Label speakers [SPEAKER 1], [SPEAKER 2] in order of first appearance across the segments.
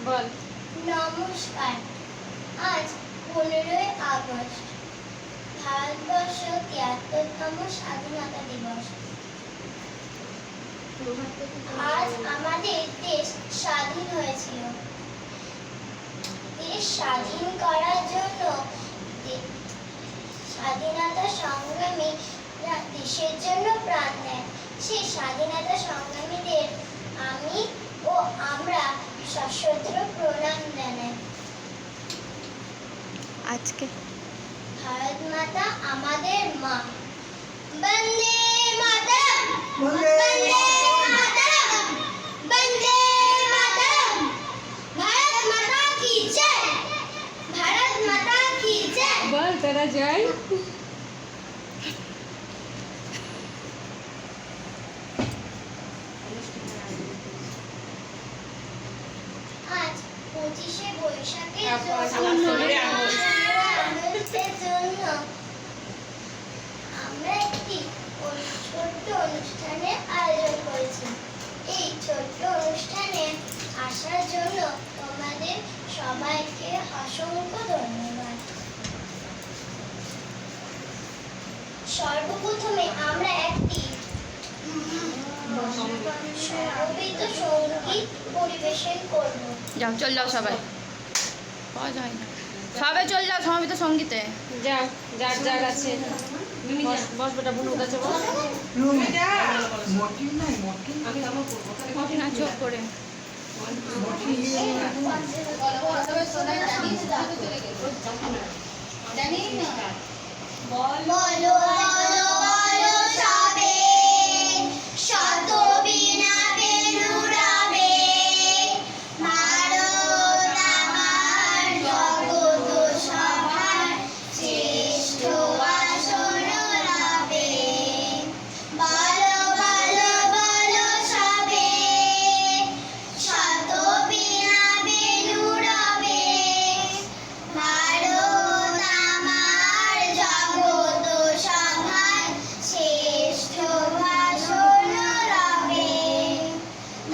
[SPEAKER 1] বল।
[SPEAKER 2] নমস্কার। আজ 15ই আগস্ট, ভারতবর্ষ ৭৩তম স্বাধীনতা দিবস। আজ আমাদের দেশ স্বাধীন হয়েছিল। দেশ স্বাধীন করার জন্য স্বাধীনতা সংগ্রামীরা দেশের জন্য প্রাণ দেন। সেই স্বাধীনতা সংগ্রামীদের আমি ও আমরা সশ্রদ্ধ প্রণাম জানাই।
[SPEAKER 3] আজকে
[SPEAKER 2] ভারত মাতা আমাদের মা। বন্দে মাতরম, বন্দে মাতরম, বন্দে মাতরম। ভারত মাতা কি জয়, ভারত মাতা কি জয়।
[SPEAKER 1] বল তোরা জয়।
[SPEAKER 2] আজ 25শে বৈশাখের আনন্দের জন্য আমরা একটি ছোট্ট অনুষ্ঠানের আয়োজন করেছি। এই ছোট্ট অনুষ্ঠানে আসার জন্য তোমাদের সবাইকে অসংখ্য ধন্যবাদ। সর্বপ্রথমে আমরা একটি সমবেত সঙ্গীত পরিবেশন করব।
[SPEAKER 3] যাও, চল যাও সবাই। পাওয়া যায় না। সবাই চল যাও সমবেত সঙ্গীতে।
[SPEAKER 1] যা, যার যার আছে। বস বস বেটা, বুনু কাছে বস।
[SPEAKER 3] না চোখ করে
[SPEAKER 2] বলো বলো বলো সবে, শত বীণা বেণুরাবে। ভারত আমার জগৎ সভার শ্রেষ্ঠ আসন রবে। বলো বলো বলো সবে, শত বীণা বেণুরাবে। ভারত আমার জগৎ সভার শ্রেষ্ঠ ভাষণ রবে।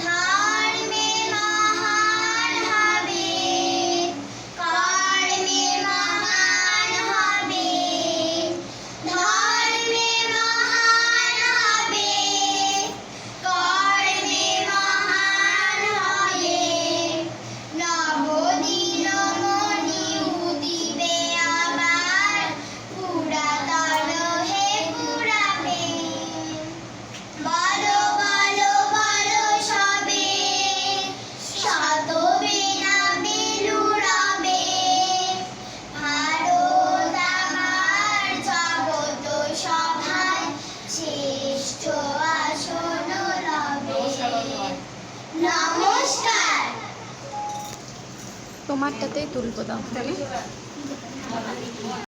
[SPEAKER 2] ধর্মে মহান হবে, কর্মে মহান হবে। ধর্মে মহান হবে, কর্মে মহান হবে। নবদিনমণি উদিবে আবার, পুরাতন হে পুরাবে। বলো বলো বলো সবে, শত বীণা বেণুরাবে। ভারত আমার জগৎ সভায় শ্রেষ্ঠ আসন রবে। নমস্কার।
[SPEAKER 3] তোমারটাতেই তুলবো দাও।